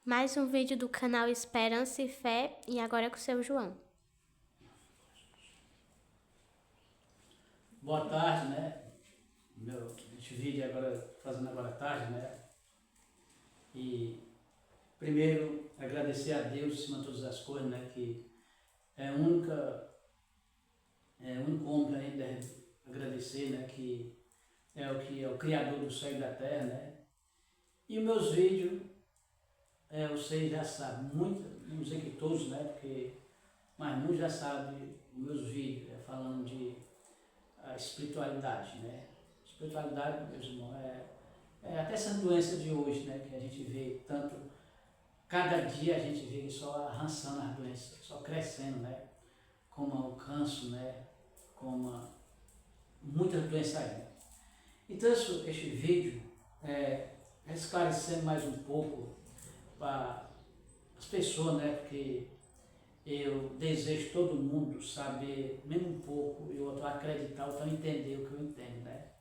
Mais um vídeo do canal Esperança e Fé, e agora é com o seu João. Boa tarde, né? Este vídeo agora, fazendo agora à tarde, né? E primeiro agradecer a Deus acima de todas as coisas, né? Que é o único homem que a gente deve agradecer, né? Que é o Criador do céu e da terra, né? E os meus vídeos, vocês já sabem, não dizer que todos, né? Mas muitos já sabem os meus vídeos, falando de a espiritualidade, né? Espiritualidade, meus irmãos, até essa doença de hoje, né? Que a gente vê tanto, cada dia a gente vê só avançando as doenças, só crescendo, né? Como o câncer, né? Como muitas doenças aí. Então, este vídeo é esclarecendo mais um pouco para as pessoas, né? Porque eu desejo todo mundo saber, mesmo um pouco, e outro acreditar, outro entender o que eu entendo, né?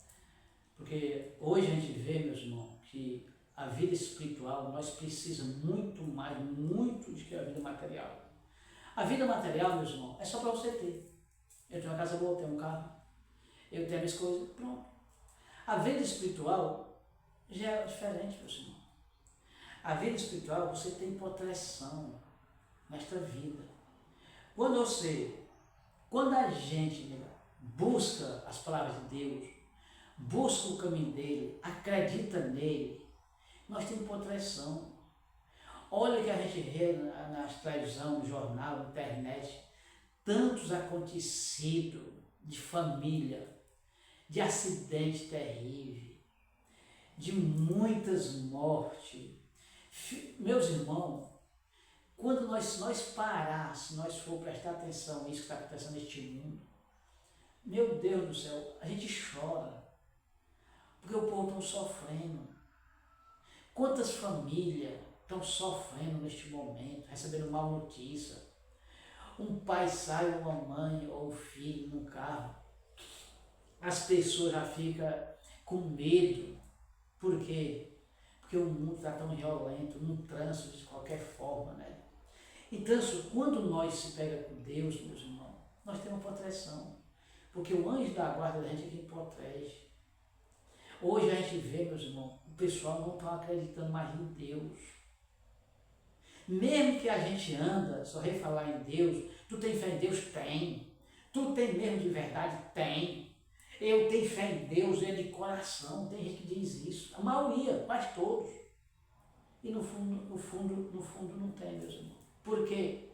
Porque hoje a gente vê, meus irmãos, que a vida espiritual, nós precisamos muito mais, muito do que a vida material. A vida material, meus irmãos, é só para você ter. Eu tenho uma casa boa, eu tenho um carro, eu tenho minhas coisas, pronto. A vida espiritual já é diferente, meus irmãos. A vida espiritual, você tem proteção nesta vida. Quando a gente busca as palavras de Deus, busca o caminho dele, acredita nele, nós temos proteção. Olha o que a gente vê nas televisão, no jornal, na internet, tantos acontecidos de família, de acidente terrível, de muitas mortes. Meus irmãos, quando nós parar, se nós for prestar atenção nisso que está acontecendo neste mundo, meu Deus do céu, a gente chora, porque o povo está sofrendo. Quantas famílias estão sofrendo neste momento, recebendo mal notícia? Um pai sai, ou uma mãe, ou um filho num carro, as pessoas já ficam com medo. Por quê? Porque o mundo está tão violento, num trânsito de qualquer forma, né? Então, quando nós se pega com Deus, meus irmãos, nós temos proteção. Porque o anjo da guarda da gente é quem protege. Hoje a gente vê, meus irmãos, o pessoal não está acreditando mais em Deus. Mesmo que a gente anda, só vai falar em Deus, tu tem fé em Deus? Tem. Tu tem mesmo de verdade? Tem. Eu tenho fé em Deus, é de coração, tem gente que diz isso. A maioria, quase todos. E no fundo não tem, meus irmãos. Por quê?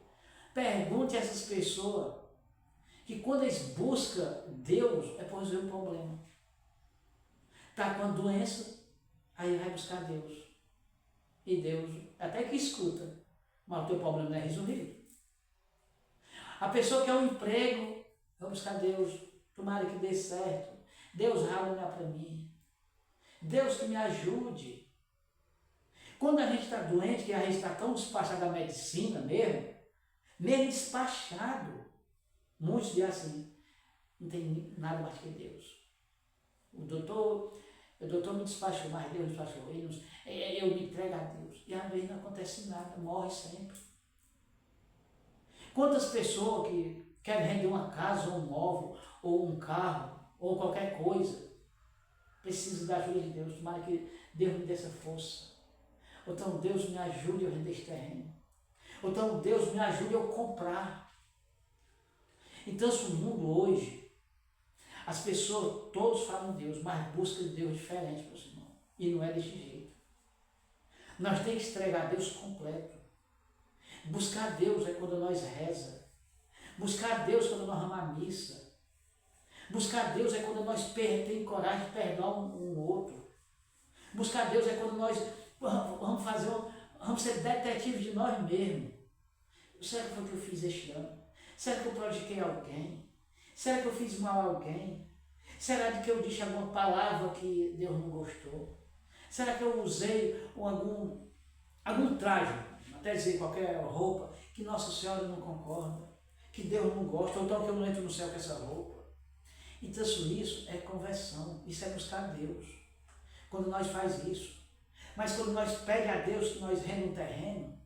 Pergunte a essas pessoas que quando eles buscam Deus é por resolver um problema. Está com a doença, aí vai buscar Deus. E Deus até que escuta, mas o teu problema não é resolvido. A pessoa quer um emprego, vai buscar Deus, tomara que dê certo. Deus rala olhar para mim. Deus que me ajude. Quando a gente está doente, que a gente está tão despachado da medicina mesmo despachado, muitos dizem assim, não tem nada mais que Deus. O doutor me despachou, mas Deus me despachou. Eu me entrego a Deus. E às vezes não acontece nada, morre sempre. Quantas pessoas que querem vender uma casa, ou um móvel, ou um carro, ou qualquer coisa, precisam da ajuda de Deus. Tomara que Deus me dê essa força. Ou então Deus me ajude a vender este terreno. Ou então Deus me ajude a eu comprar. Então, o mundo hoje, as pessoas, todos falam de Deus, mas buscam de Deus diferente, meus irmãos. E não é desse jeito. Nós temos que entregar a Deus completo. Buscar Deus é quando nós reza. Buscar Deus é quando nós vamos à missa. Buscar Deus é quando nós temos coragem de perdoar um outro. Buscar Deus é quando nós vamos ser detetives de nós mesmos. Será que foi o que eu fiz este ano? Será que eu prejudiquei alguém? Será que eu fiz mal a alguém? Será que eu disse alguma palavra que Deus não gostou? Será que eu usei algum traje, até dizer qualquer roupa, que Nossa Senhora não concorda, que Deus não gosta, ou então que eu não entro no céu com essa roupa? Então isso é conversão, isso é buscar Deus. Quando nós faz isso. Mas quando nós pedimos a Deus que nós renda um terreno,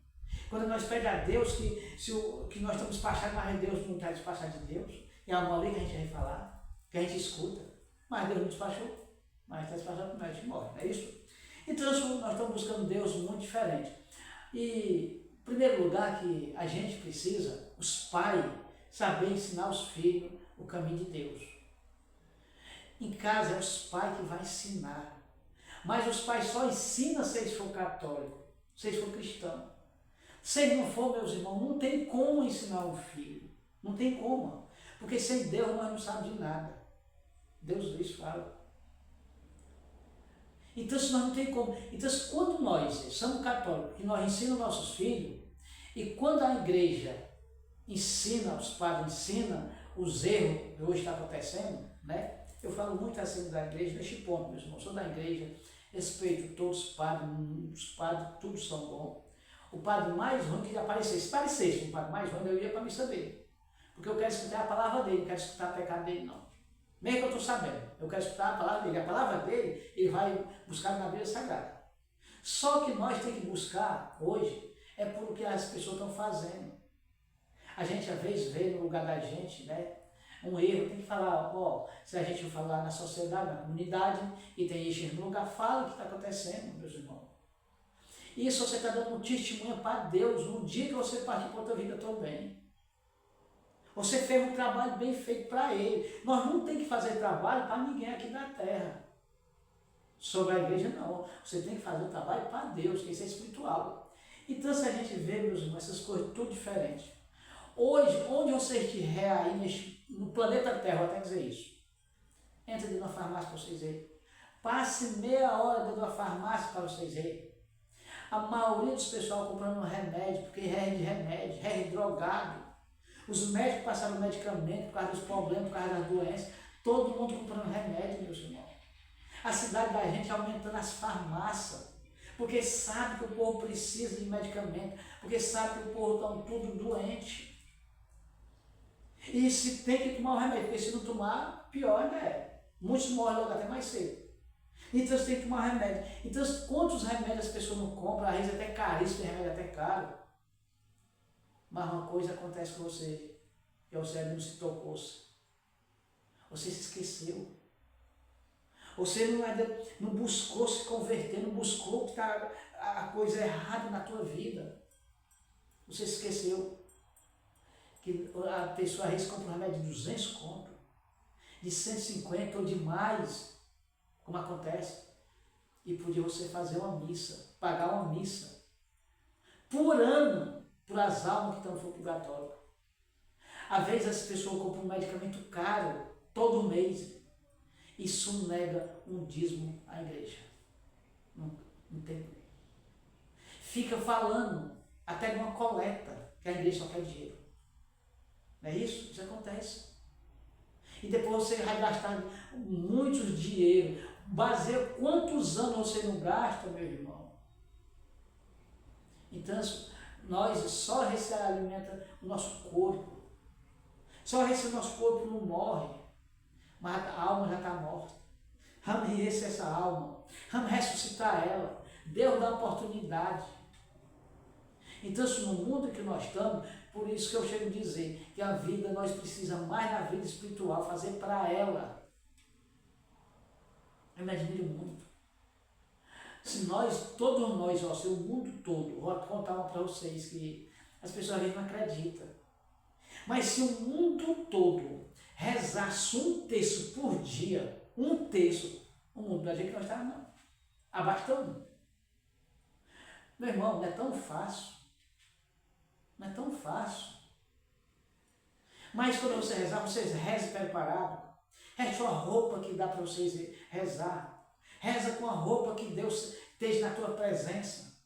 quando nós pedimos a Deus que nós estamos despachados, mas Deus não está despachado de Deus, e é uma lei que a gente vai falar, que a gente escuta, mas Deus não despachou, mas está despachado, mas a gente morre, não é isso? Então nós estamos buscando Deus muito diferente. E, em primeiro lugar, que a gente precisa, os pais, saber ensinar os filhos o caminho de Deus. Em casa é os pais que vão ensinar. Mas os pais só ensinam se eles for católico, se eles for cristão. Se eles não for, meus irmãos, não tem como ensinar um filho. Não tem como. Porque sem Deus nós não sabemos de nada. Deus lhes fala. Então, se nós não tem como. Então, quando nós somos católicos, que nós ensinamos nossos filhos, e quando a igreja ensina, os padres ensinam os erros que hoje está acontecendo, né? Eu falo muito assim da igreja, neste ponto, meus irmãos, sou da igreja, respeito todos os padres, todos são bons. O padre mais ruim que aparecesse, se parecesse um padre mais ruim, eu ia para a missa dele. Porque eu quero escutar a palavra dele, não quero escutar o pecado dele, não. Mesmo que eu estou sabendo, eu quero escutar a palavra dele. A palavra dele, ele vai buscar na Bíblia Sagrada. Só que nós temos que buscar, hoje, é por o que as pessoas estão fazendo. A gente, às vezes, vê no lugar da gente, né? Um erro, tem que falar, ó, se a gente for falar na sociedade, na comunidade, e tem isso no lugar, fala o que está acontecendo, meus irmãos. Isso você está dando um testemunho para Deus, no dia que você partir para outra vida também. Você fez um trabalho bem feito para Ele. Nós não temos que fazer trabalho para ninguém aqui na terra. Sobre a igreja, não. Você tem que fazer o trabalho para Deus, que isso é espiritual. Então, se a gente vê, meus irmãos, essas coisas tudo diferentes. Hoje, onde você estiver aí no planeta Terra, vou até dizer isso. Entra dentro da farmácia para vocês verem. Passe meia hora dentro da farmácia para vocês verem. A maioria dos pessoal comprando remédio, porque é de remédio, é drogado. Os médicos passaram medicamento por causa dos problemas, por causa das doenças. Todo mundo comprando remédio, meus irmãos. A cidade da gente aumentando as farmácias. Porque sabe que o povo precisa de medicamento. Porque sabe que o povo está tudo doente. E se tem que tomar o remédio, porque se não tomar, pior, né? Muitos morrem logo até mais cedo. Então você tem que tomar remédio. Então, quantos remédios as pessoas não compram? Às vezes até caríssimo, tem remédio até caro. Mas uma coisa acontece com você, que é o cérebro não se tocou-se. Você se esqueceu. Você não buscou se converter, não buscou que está a coisa errada na tua vida. Você se esqueceu que a pessoa às vezes compra um remédio de 200 conto, de 150 ou de mais, como acontece, e podia você fazer uma missa, pagar uma missa, por ano, para as almas que estão no purgatório. Às vezes as pessoas compram um medicamento caro, todo mês, isso nega um dízimo à igreja. Não tem. Fica falando até de uma coleta, que a igreja só quer dinheiro. Não é isso? Isso acontece. E depois você vai gastar muitos dinheiro. Baseia quantos anos você não gasta, meu irmão. Então, nós só se alimenta o nosso corpo. Só esse nosso corpo não morre. Mas a alma já está morta. Vamos enriquecer essa alma. Vamos ressuscitar ela. Deus dá oportunidade. Então, no mundo que nós estamos, por isso que eu chego a dizer que a vida, nós precisamos mais da vida espiritual, fazer para ela. Eu me admiro muito. Se nós, todos nós, se o mundo todo, vou contar uma para vocês que as pessoas às vezes não acreditam. Mas se o mundo todo rezasse um terço por dia, um terço, o mundo da gente que nós estávamos, não. Abaixo todo mundo. Meu irmão, não é tão fácil. Não é tão fácil. Mas quando você rezar, vocês rezem preparado. Reze com a roupa que dá para vocês rezar. Reza com a roupa que Deus esteja na tua presença.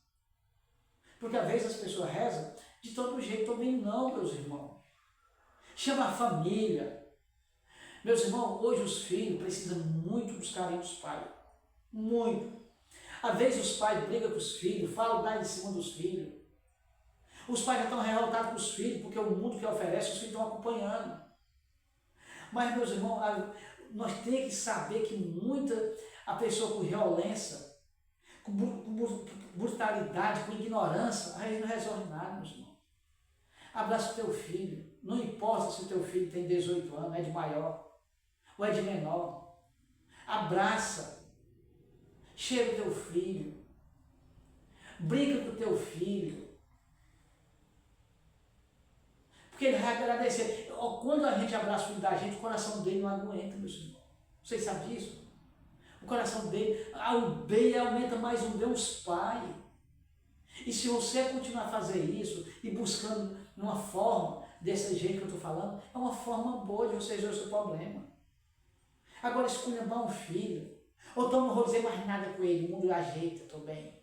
Porque às vezes as pessoas rezam de todo jeito, também não, meus irmãos. Chama a família. Meus irmãos, hoje os filhos precisam muito dos carinhos dos pais. Muito. Às vezes os pais brigam com os filhos, falam dar em cima dos filhos. Os pais já estão revoltados com os filhos, porque o mundo que oferece, os filhos estão acompanhando. Mas, meus irmãos, nós temos que saber que a pessoa com violência, brutalidade, com ignorância, aí não resolve nada, meus irmãos. Abraça o teu filho. Não importa se o teu filho tem 18 anos, é de maior ou é de menor. Abraça. Cheira o teu filho. Brinca com o teu filho. Porque ele vai agradecer. Quando a gente abraça o filho da gente, o coração dele não aguenta, meus irmãos. Vocês sabem disso? O coração dele, o bem aumenta mais um Deus Pai. E se você continuar a fazer isso e buscando uma forma, desse jeito que eu estou falando, é uma forma boa de você resolver o seu problema. Agora escolha um filho. Ou então não vou dizer mais nada com ele, o mundo ajeita, estou bem.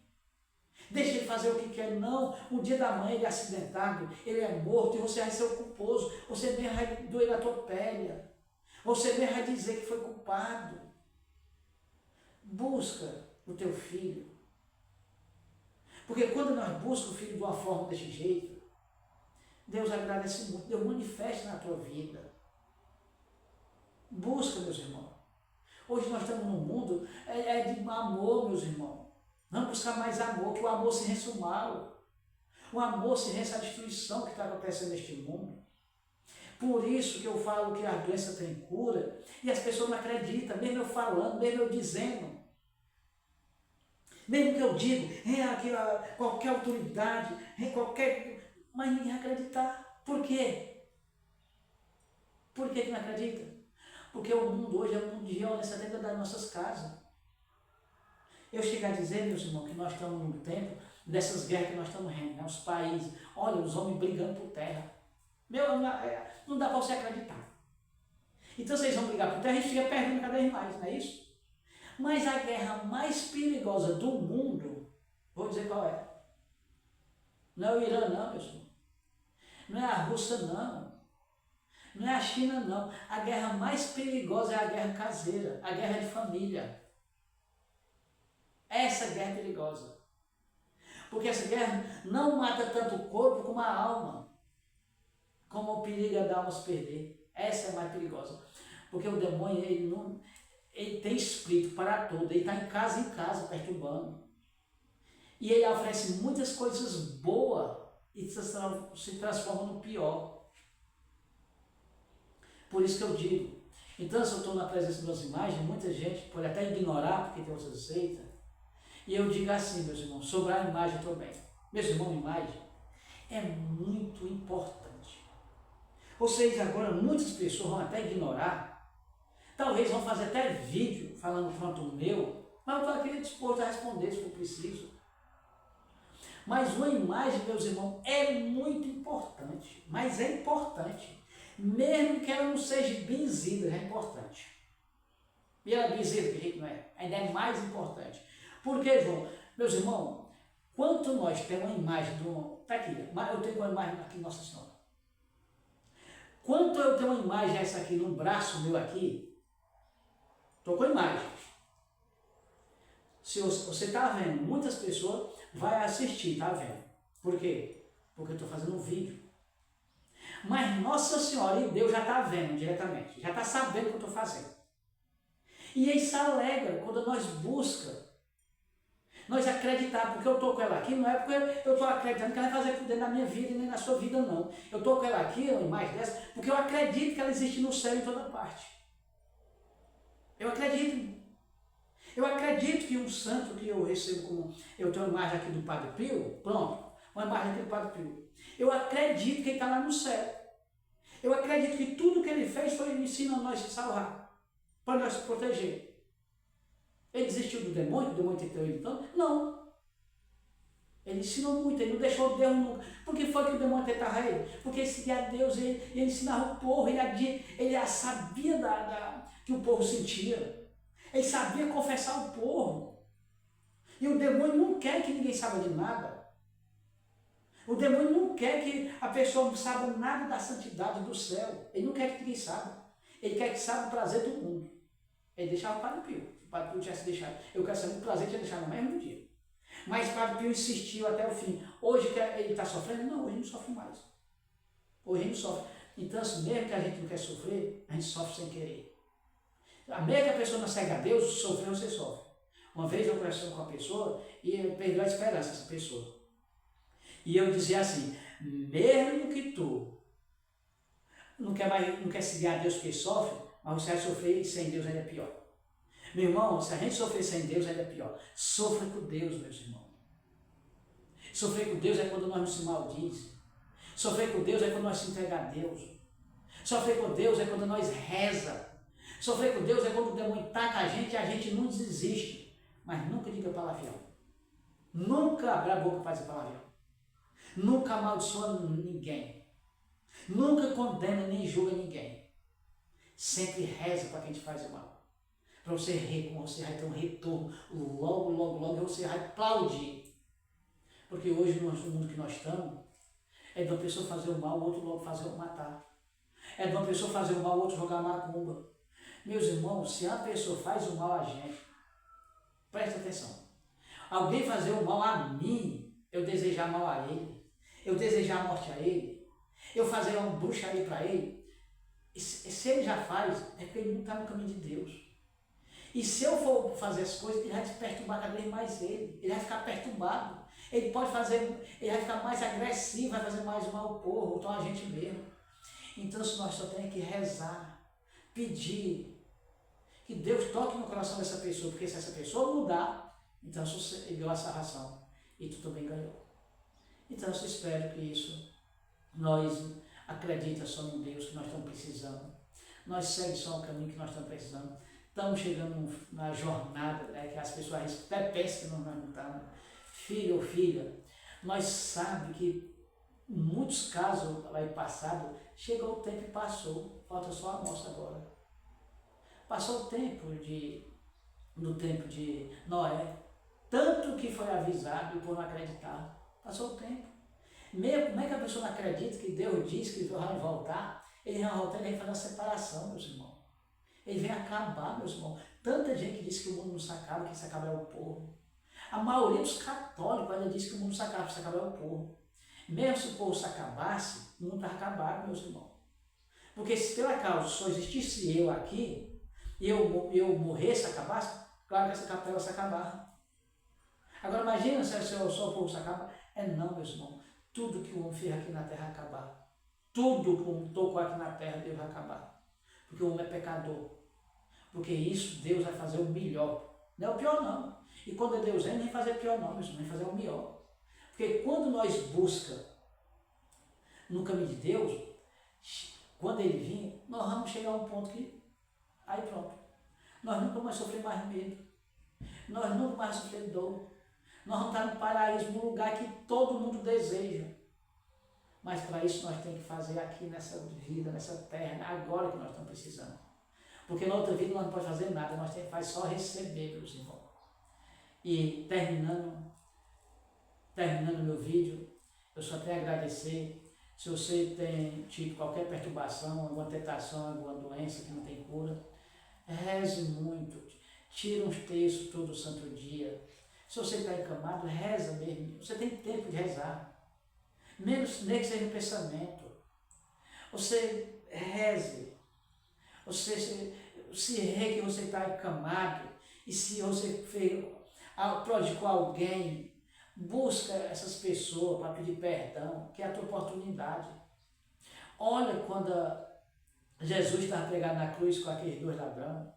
Deixa ele fazer o que quer, não. Um dia da manhã ele é acidentado, ele é morto e você vai ser o culposo. Você mesmo vai doer a tua pele. Você mesmo vai dizer que foi culpado. Busca o teu filho. Porque quando nós buscamos o filho de uma forma desse jeito, Deus agradece muito, Deus manifesta na tua vida. Busca, meus irmãos. Hoje nós estamos num mundo de amor, meus irmãos. Vamos buscar mais amor, que o amor se rença o mal. O amor se rença a destruição que está acontecendo neste mundo. Por isso que eu falo que a doença tem cura e as pessoas não acreditam, mesmo eu falando, mesmo eu dizendo. Mesmo que eu digo, qualquer autoridade, mas ninguém acreditar. Por quê? Por que não acredita? Porque o mundo hoje é um mundo de violência dentro das nossas casas. Eu chego a dizer, meus irmãos, que nós estamos num tempo dessas guerras que nós estamos vendo, né? Os países, olha, os homens brigando por terra. Não dá para você acreditar. Então vocês vão brigar por terra e a gente fica perdendo cada vez mais, não é isso? Mas a guerra mais perigosa do mundo, vou dizer qual é. Não é o Irã não, meus irmãos. Não é a Rússia não. Não é a China não. A guerra mais perigosa é a guerra caseira, a guerra de família. Essa guerra é perigosa. Porque essa guerra não mata tanto o corpo como a alma. Como o perigo é da alma se perder. Essa é a mais perigosa. Porque o demônio, ele tem espírito para tudo. Ele está em casa perturbando. E ele oferece muitas coisas boas e se transforma no pior. Por isso que eu digo. Então, se eu estou na presença das imagens, muita gente pode até ignorar, porque tem outras seitas. E eu digo assim, meus irmãos, sobre a imagem também. Meus irmãos, imagem é muito importante. Ou seja, agora muitas pessoas vão até ignorar, talvez vão fazer até vídeo falando quanto o meu, mas eu estou aqui disposto a responder se for preciso. Mas uma imagem, meus irmãos, é muito importante, mas é importante. Mesmo que ela não seja benzida, é importante. E ela é benzida, de jeito não é, ainda é mais importante. Porque, João, meus irmãos, quanto nós temos uma imagem do... Está aqui, eu tenho uma imagem aqui, Nossa Senhora. Quanto eu tenho uma imagem essa aqui no braço meu aqui, estou com a imagem. Se você está vendo, muitas pessoas vão assistir, está vendo. Por quê? Porque eu estou fazendo um vídeo. Mas Nossa Senhora e Deus já está vendo diretamente, já está sabendo o que eu estou fazendo. E ele se alegra quando nós buscamos. Nós acreditar, porque eu estou com ela aqui, não é porque eu estou acreditando que ela vai fazer por dentro da minha vida e nem na sua vida, não. Eu estou com ela aqui, uma imagem dessa, porque eu acredito que ela existe no céu em toda parte. Eu acredito. Eu acredito que um santo que eu recebo como... Eu tenho uma imagem aqui do Padre Pio, pronto, uma imagem aqui do Padre Pio. Eu acredito que ele está lá no céu. Eu acredito que tudo que ele fez foi ensinando nós se salvar, para nós se proteger. Ele desistiu do demônio, o demônio tentou ele então? Não. Ele ensinou muito, ele não deixou Deus nunca. Por que foi que o demônio tentava ele? Porque ele seguia a Deus, ele ensinava o povo, ele sabia que o povo sentia. Ele sabia confessar o povo. E o demônio não quer que ninguém saiba de nada. O demônio não quer que a pessoa não saiba nada da santidade do céu. Ele não quer que ninguém saiba. Ele quer que saiba o prazer do mundo. Ele deixava o Padre Pio. O Padre Pio tivesse deixado. Eu quero saber o prazer que tinha deixado no mesmo dia. Mas o Padre Pio insistiu até o fim. Hoje que ele está sofrendo? Não, hoje não sofre mais. Hoje ele não sofre. Então, assim, mesmo que a gente não quer sofrer, a gente sofre sem querer. A mesmo que a pessoa não segue a Deus, sofrer você sofre. Uma vez eu conversando com uma pessoa e perdeu a esperança essa pessoa. E eu dizia assim, mesmo que tu não quer seguir a Deus porque sofre, mas você vai sofrer sem Deus ainda é pior. Meu irmão, se a gente sofrer sem Deus ainda é pior. Sofra com Deus, meus irmãos. Sofrer com Deus é quando nós não se maldiz. Sofrer com Deus é quando nós se entregamos a Deus. Sofrer com Deus é quando nós reza. Sofrer com Deus é quando o demônio taca a gente não desiste. Mas nunca diga palavrão. Nunca abra a boca para dizer palavrão. Nunca amaldiçoa ninguém. Nunca condena nem julga ninguém. Sempre reza para quem te faz o mal. Para você vai ter um retorno. Logo você vai aplaudir. Porque hoje, no mundo que nós estamos, é de uma pessoa fazer o mal, o outro logo fazer o matar. É de uma pessoa fazer o mal, o outro jogar macumba. Meus irmãos, se a pessoa faz o mal a gente, presta atenção. Alguém fazer o mal a mim, eu desejar mal a ele, eu desejar a morte a ele, eu fazer uma bruxaria para ele, se ele já faz, é porque ele não está no caminho de Deus. E se eu for fazer as coisas, ele vai te perturbar cada vez mais ele vai ficar perturbado. Ele pode fazer, ele vai ficar mais agressivo, vai fazer mais mal ao povo, então a gente mesmo. Então nós só temos que rezar, pedir, que Deus toque no coração dessa pessoa, porque se essa pessoa mudar, então ele deu a salvação e tu também ganhou. Então eu espero que isso, nós acreditamos só no Deus que nós estamos precisando, nós seguimos só o caminho que nós estamos precisando, estamos chegando na jornada, né, que as pessoas até pensam que nós não estamos. Filho ou filha, nós sabemos que em muitos casos lá em passado, chegou o tempo e passou, falta só a moça agora. Passou o tempo no tempo de Noé, tanto que foi avisado e por não acreditar, passou o tempo. Como é que a pessoa não acredita que Deus diz que vai voltar? Ele vai voltar, ele vem fazer uma separação, meus irmãos. Ele vem acabar, meus irmãos. Tanta gente que diz que o mundo não se acaba, que se acaba é o povo. A maioria dos católicos ainda diz que o mundo se acaba é o povo. Mesmo se o povo se acabasse, o mundo está acabado, meus irmãos. Porque se pela causa só existisse eu aqui, e eu morresse, acabasse, claro que essa capela se acabava. Agora imagina se só o povo se acaba. Não, meus irmãos. Tudo que o homem fez aqui na terra acabar. Tudo que o homem tocou aqui na terra, Deus vai acabar. Porque o homem é pecador. Porque isso Deus vai fazer o melhor. Não é o pior, não. E quando Deus vem, nem fazer pior não, mas nem fazer o melhor. Porque quando nós buscamos no caminho de Deus, quando Ele vir, nós vamos chegar a um ponto que, aí pronto, nós nunca mais sofrer mais medo, nós nunca mais sofrer dor, nós vamos estar no paraíso, num lugar que todo mundo deseja. Mas para isso nós temos que fazer aqui nessa vida, nessa terra, agora que nós estamos precisando. Porque na outra vida nós não podemos fazer nada, nós temos que fazer só receber, meus irmãos. E terminando meu vídeo, eu só tenho a agradecer. Se você tem tido qualquer perturbação, alguma tentação, alguma doença que não tem cura, reze muito, tira uns textos todo santo dia. Se você está encamado, reza mesmo. Você tem tempo de rezar. Menos nem que seja um pensamento. Você reze. Você se rê que você está encamado. E se você prejudicou alguém, busca essas pessoas para pedir perdão, que é a tua oportunidade. Olha quando Jesus estava pregado na cruz com aqueles dois ladrões.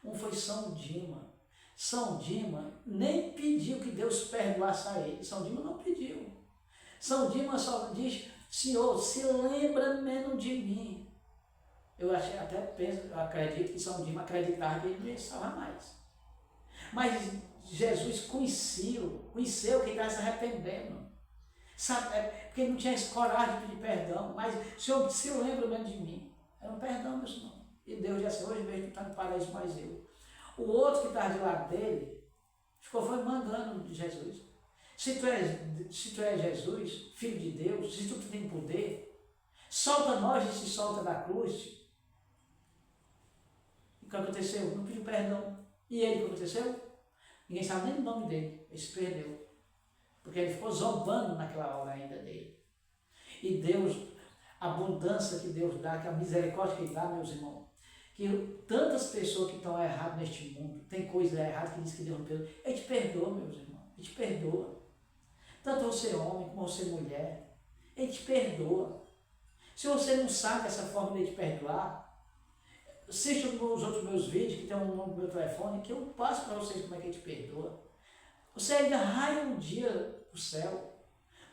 Um foi São Dima. São Dima nem pediu que Deus perdoasse a ele. São Dima não pediu. São Dima só diz, Senhor, se lembra menos de mim. Eu acredito que São Dima acreditava que ele não ia salvar mais. Mas Jesus conheceu que ele estava se arrependendo. Sabe, porque ele não tinha coragem de pedir perdão, mas Senhor, se lembra menos de mim. Era um perdão, meu Senhor. E Deus disse assim, hoje mesmo não está no paraíso mais eu. O outro que estava de lado dele, foi mandando de Jesus. Se tu és Jesus, Filho de Deus, se tu tem poder, solta nós e se solta da cruz. E o que aconteceu? Não pediu perdão. E ele, o que aconteceu? Ninguém sabe nem o nome dele. Ele se perdeu. Porque ele ficou zombando naquela hora ainda dele. E Deus, a abundância que Deus dá, que a misericórdia que Ele dá, meus irmãos, que tantas pessoas que estão erradas neste mundo, tem coisa errada que diz que Deus não perdoa. Ele te perdoa, meus irmãos, ele te perdoa. Tanto você homem como você mulher, ele te perdoa. Se você não sabe essa forma de te perdoar, assista os outros meus vídeos, que tem um nome do meu telefone, que eu passo para vocês como é que ele te perdoa. Você ainda raia um dia para o céu.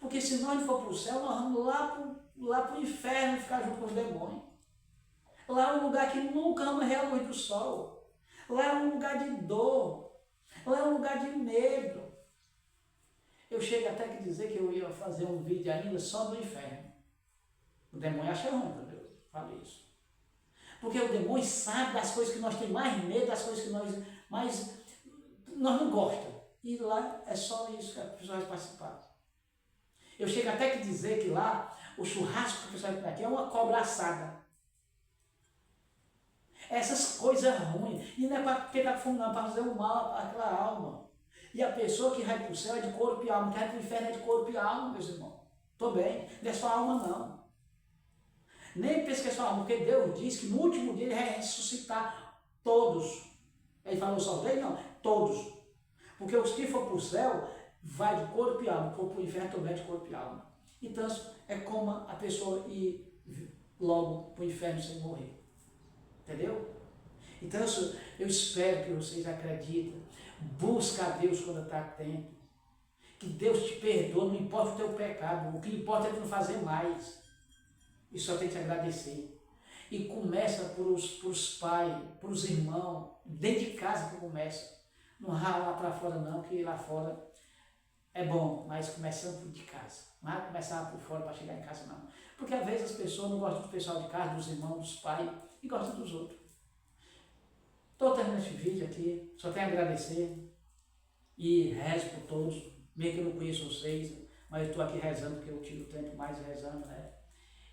Porque se nós não for para o céu, nós vamos lá para o inferno ficar junto com os demônios. Lá é um lugar que nunca vamos ver a luz do sol. Lá é um lugar de dor. Lá é um lugar de medo. Eu chego até que dizer que eu ia fazer um vídeo ainda só do inferno. O demônio acha ruim quando eu falo isso. Porque o demônio sabe das coisas que nós temos mais medo, das coisas que nós não gostamos. E lá é só isso que a pessoa vai participar. Eu chego até que dizer que lá, o churrasco que a pessoa vai comer aqui é uma cobra assada. Essas coisas ruins. E não é para pegar fome, não, é para fazer o mal àquela alma. E a pessoa que vai para o céu é de corpo e alma, que vai para o inferno é de corpo e alma, meus irmãos. Estou bem, não é só alma não. Nem pense que é só alma, porque Deus diz que no último dia ele vai ressuscitar todos. Ele falou só dele? Não, todos. Porque os que for para o céu, vai de corpo e alma, for para o inferno também é de corpo e alma. Então é como a pessoa ir logo para o inferno sem morrer. Entendeu? Então eu espero que vocês acreditem. Busca a Deus quando está atento. Que Deus te perdoa, não importa o teu pecado. O que importa é tu não fazer mais. E só tem que te agradecer. E começa para os pais, para os irmãos, dentro de casa que começa. Não rala lá para fora não, que lá fora é bom, mas começando por de casa. Não é começar por fora para chegar em casa não. Porque às vezes as pessoas não gostam do pessoal de casa, dos irmãos, dos pais, e gostam dos outros. Estou terminando esse vídeo aqui, só tenho a agradecer e rezo por todos, mesmo que eu não conheço vocês, mas eu estou aqui rezando porque eu tiro o tempo mais rezando, né?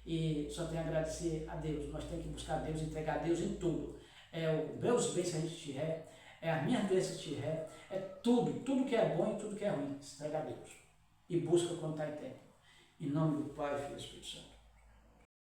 E só tenho a agradecer a Deus. Nós temos que buscar Deus, entregar a Deus em tudo. É os meus bens que a gente tiver, é as minhas doenças que tiver, é tudo que é bom e tudo que é ruim, entrega a Deus. E busca quando está em tempo. Em nome do Pai, Filho e Espírito Santo.